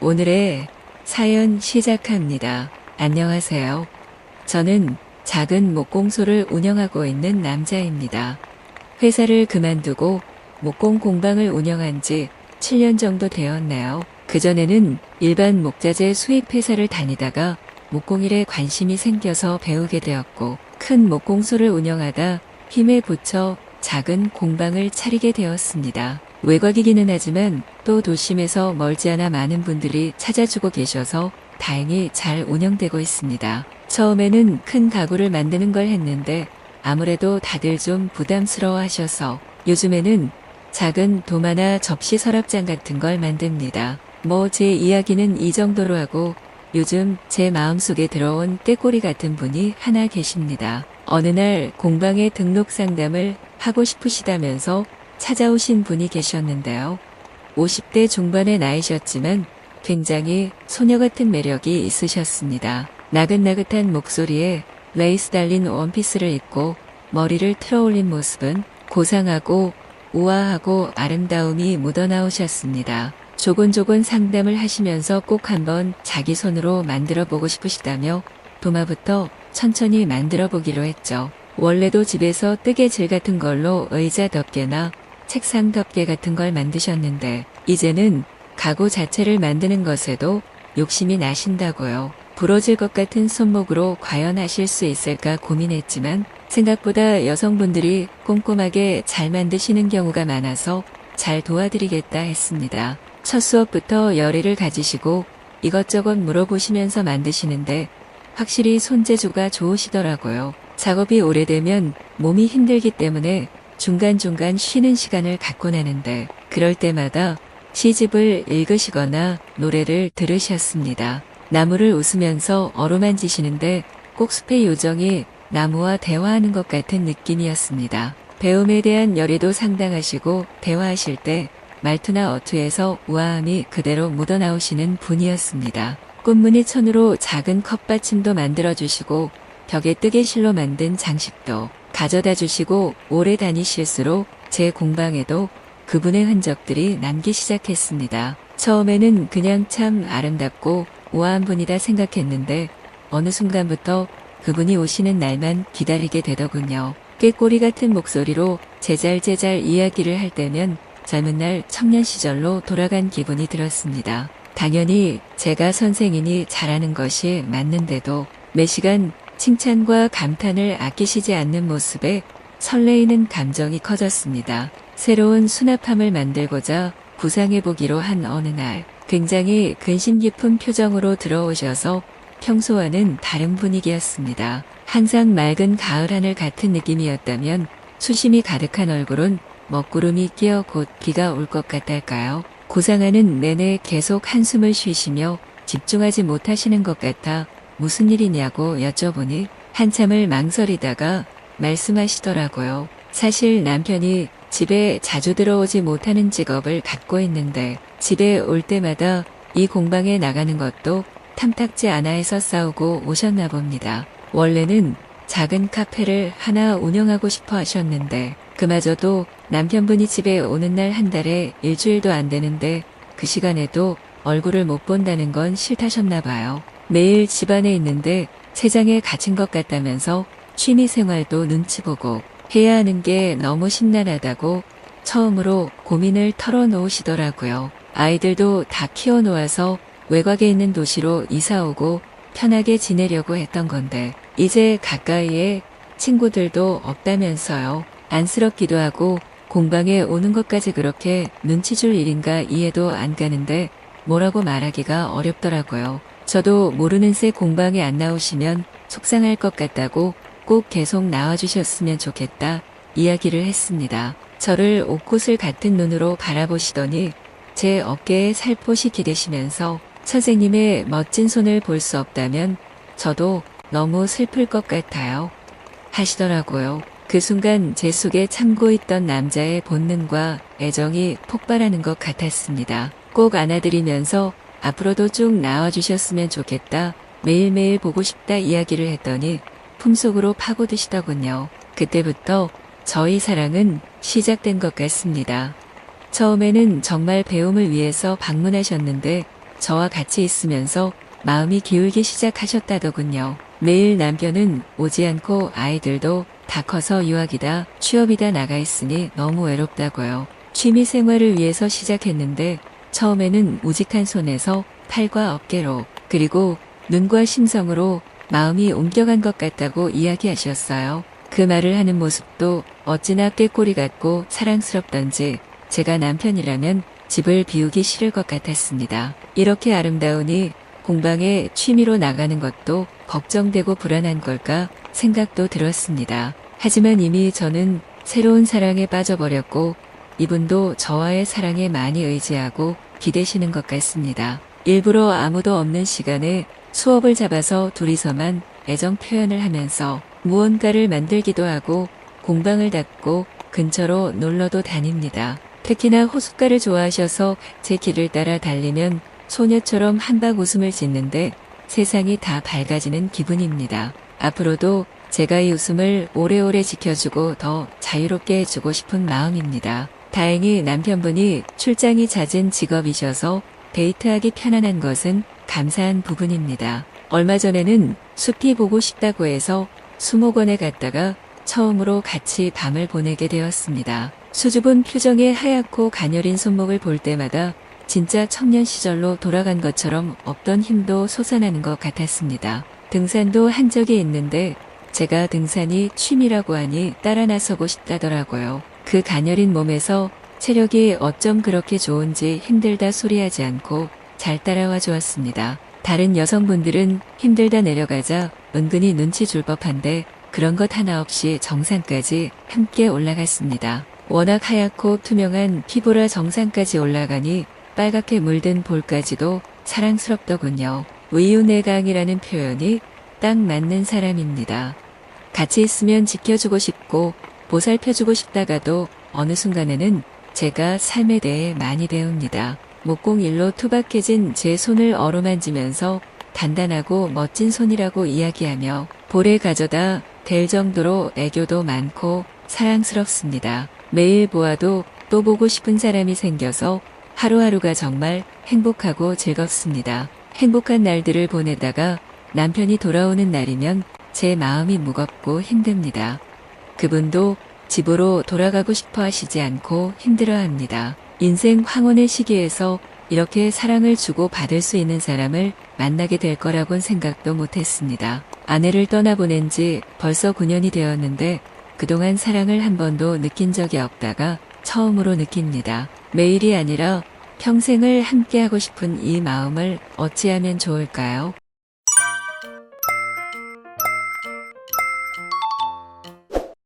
오늘의 사연 시작합니다. 안녕하세요. 저는 작은 목공소를 운영하고 있는 남자입니다. 회사를 그만두고 목공 공방을 운영한 지 7년 정도 되었네요. 그전에는 일반 목자재 수입 회사를 다니다가 목공일에 관심이 생겨서 배우게 되었고, 큰 목공소를 운영하다 힘에 부쳐 작은 공방을 차리게 되었습니다. 외곽이기는 하지만 또 도심에서 멀지 않아 많은 분들이 찾아주고 계셔서 다행히 잘 운영되고 있습니다. 처음에는 큰 가구를 만드는 걸 했는데 아무래도 다들 좀 부담스러워 하셔서 요즘에는 작은 도마나 접시 서랍장 같은 걸 만듭니다. 제 이야기는 이 정도로 하고, 요즘 제 마음속에 들어온 꾀꼬리 같은 분이 하나 계십니다. 어느 날 공방에 등록 상담을 하고 싶으시다면서 찾아오신 분이 계셨는데요. 50대 중반의 나이셨지만 굉장히 소녀 같은 매력이 있으셨습니다. 나긋나긋한 목소리에 레이스 달린 원피스를 입고 머리를 틀어 올린 모습은 고상하고 우아하고 아름다움이 묻어나오셨습니다. 조곤조곤 상담을 하시면서 꼭 한번 자기 손으로 만들어 보고 싶으시다며 도마부터 천천히 만들어 보기로 했죠. 원래도 집에서 뜨개질 같은 걸로 의자 덮개나 책상 덮개 같은 걸 만드셨는데 이제는 가구 자체를 만드는 것에도 욕심이 나신다고요. 부러질 것 같은 손목으로 과연 하실 수 있을까 고민했지만 생각보다 여성분들이 꼼꼼하게 잘 만드시는 경우가 많아서 잘 도와드리겠다 했습니다. 첫 수업부터 열의를 가지시고 이것저것 물어보시면서 만드시는데 확실히 손재주가 좋으시더라고요. 작업이 오래되면 몸이 힘들기 때문에 중간중간 쉬는 시간을 갖곤 하는데 그럴 때마다 시집을 읽으시거나 노래를 들으셨습니다. 나무를 웃으면서 어루만지시는데 꼭 숲의 요정이 나무와 대화하는 것 같은 느낌이었습니다. 배움에 대한 열의도 상당하시고 대화하실 때 말투나 어투에서 우아함이 그대로 묻어나오시는 분이었습니다. 꽃무늬 천으로 작은 컵받침도 만들어주시고 벽에 뜨개실로 만든 장식도 가져다 주시고 오래 다니실수록 제 공방에도 그분의 흔적들이 남기 시작했습니다. 처음에는 그냥 참 아름답고 우아한 분이다 생각했는데 어느 순간부터 그분이 오시는 날만 기다리게 되더군요. 꾀꼬리 같은 목소리로 제잘제잘 이야기를 할 때면 젊은 날 청년 시절로 돌아간 기분이 들었습니다. 당연히 제가 선생이니 잘하는 것이 맞는데도 매시간 칭찬과 감탄을 아끼시지 않는 모습에 설레이는 감정이 커졌습니다. 새로운 수납함을 만들고자 구상해보기로 한 어느 날 굉장히 근심 깊은 표정으로 들어오셔서 평소와는 다른 분위기였습니다. 항상 맑은 가을 하늘 같은 느낌이었다면 수심이 가득한 얼굴은 먹구름이 끼어 곧 비가 올 것 같달까요? 구상하는 내내 계속 한숨을 쉬시며 집중하지 못하시는 것 같아 무슨 일이냐고 여쭤보니 한참을 망설이다가 말씀하시더라고요. 사실 남편이 집에 자주 들어오지 못하는 직업을 갖고 있는데 집에 올 때마다 이 공방에 나가는 것도 탐탁지 않아 해서 싸우고 오셨나 봅니다. 원래는 작은 카페를 하나 운영하고 싶어 하셨는데 그마저도 남편분이 집에 오는 날 한 달에 일주일도 안 되는데 그 시간에도 얼굴을 못 본다는 건 싫다셨나 봐요. 매일 집안에 있는데 세상에 갇힌 것 같다면서 취미생활도 눈치 보고 해야 하는 게 너무 심란하다고 처음으로 고민을 털어놓으시더라고요. 아이들도 다 키워놓아서 외곽에 있는 도시로 이사오고 편하게 지내려고 했던 건데 이제 가까이에 친구들도 없다면서요. 안쓰럽기도 하고 공방에 오는 것까지 그렇게 눈치 줄 일인가 이해도 안 가는데 뭐라고 말하기가 어렵더라고요. 저도 모르는 새 공방에 안 나오시면 속상할 것 같다고 꼭 계속 나와주셨으면 좋겠다 이야기를 했습니다. 저를 옥구슬 같은 눈으로 바라보시더니 제 어깨에 살포시 기대시면서 선생님의 멋진 손을 볼 수 없다면 저도 너무 슬플 것 같아요 하시더라고요. 그 순간 제 속에 참고 있던 남자의 본능과 애정이 폭발하는 것 같았습니다. 꼭 안아드리면서 앞으로도 쭉 나와주셨으면 좋겠다, 매일매일 보고 싶다 이야기를 했더니 품속으로 파고드시더군요. 그때부터 저희 사랑은 시작된 것 같습니다. 처음에는 정말 배움을 위해서 방문하셨는데 저와 같이 있으면서 마음이 기울기 시작하셨다더군요. 매일 남편은 오지 않고 아이들도 다 커서 유학이다 취업이다 나가 있으니 너무 외롭다고요. 취미 생활을 위해서 시작했는데 처음에는 우직한 손에서 팔과 어깨로 그리고 눈과 심성으로 마음이 옮겨간 것 같다고 이야기하셨어요. 그 말을 하는 모습도 어찌나 꾀꼬리 같고 사랑스럽던지 제가 남편이라면 집을 비우기 싫을 것 같았습니다. 이렇게 아름다우니 공방에 취미로 나가는 것도 걱정되고 불안한 걸까 생각도 들었습니다. 하지만 이미 저는 새로운 사랑에 빠져버렸고 이분도 저와의 사랑에 많이 의지하고 기대시는 것 같습니다. 일부러 아무도 없는 시간에 수업을 잡아서 둘이서만 애정 표현을 하면서 무언가를 만들기도 하고 공방을 닫고 근처로 놀러도 다닙니다. 특히나 호숫가를 좋아하셔서 제 길을 따라 달리면 소녀처럼 한박 웃음을 짓는데 세상이 다 밝아지는 기분입니다. 앞으로도 제가 이 웃음을 오래오래 지켜주고 더 자유롭게 해주고 싶은 마음입니다. 다행히 남편분이 출장이 잦은 직업이셔서 데이트하기 편안한 것은 감사한 부분입니다. 얼마 전에는 숲이 보고 싶다고 해서 수목원에 갔다가 처음으로 같이 밤을 보내게 되었습니다. 수줍은 표정에 하얗고 가녀린 손목을 볼 때마다 진짜 청년 시절로 돌아간 것처럼 없던 힘도 솟아나는 것 같았습니다. 등산도 한 적이 있는데 제가 등산이 취미라고 하니 따라 나서고 싶다더라고요. 그 가녀린 몸에서 체력이 어쩜 그렇게 좋은지 힘들다 소리하지 않고 잘 따라와 주었습니다. 다른 여성분들은 힘들다 내려가자 은근히 눈치 줄 법한데 그런 것 하나 없이 정상까지 함께 올라갔습니다. 워낙 하얗고 투명한 피부라 정상까지 올라가니 빨갛게 물든 볼까지도 사랑스럽더군요. 위유내강이라는 표현이 딱 맞는 사람입니다. 같이 있으면 지켜주고 싶고 보살펴주고 싶다가도 어느 순간에는 제가 삶에 대해 많이 배웁니다. 목공일로 투박해진 제 손을 어루만지면서 단단하고 멋진 손이라고 이야기하며 볼에 가져다 댈 정도로 애교도 많고 사랑스럽습니다. 매일 보아도 또 보고 싶은 사람이 생겨서 하루하루가 정말 행복하고 즐겁습니다. 행복한 날들을 보내다가 남편이 돌아오는 날이면 제 마음이 무겁고 힘듭니다. 그분도 집으로 돌아가고 싶어 하시지 않고 힘들어합니다. 인생 황혼의 시기에서 이렇게 사랑을 주고 받을 수 있는 사람을 만나게 될 거라곤 생각도 못했습니다. 아내를 떠나보낸 지 벌써 9년이 되었는데 그동안 사랑을 한 번도 느낀 적이 없다가 처음으로 느낍니다. 매일이 아니라 평생을 함께하고 싶은 이 마음을 어찌하면 좋을까요?